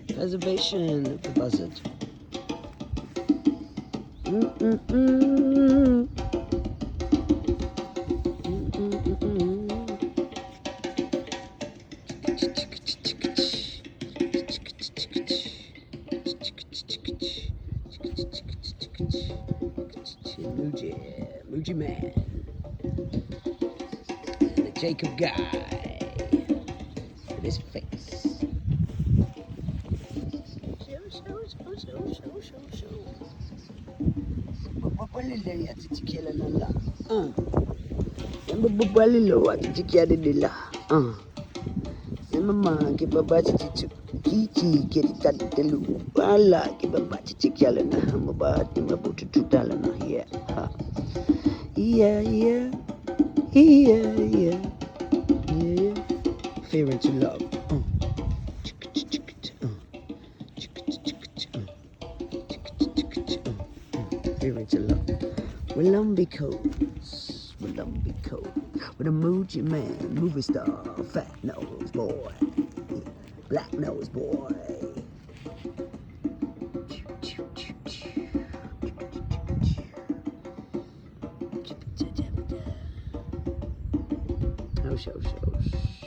Preservation of the buzzard. Muji man. And the Jacob guy. With his face. Show. Babalile ya titikela nala. Babalile wa titikela nila. Mama ke babati titu. Kiki ke tatelu. Wala ke babati titikela na mabati mabutu tutala na here. Yeah. Fearing to love. Fearing to love. Wilumbi codes. With a Muji man, movie star, fat nose boy, black nose boy. Show.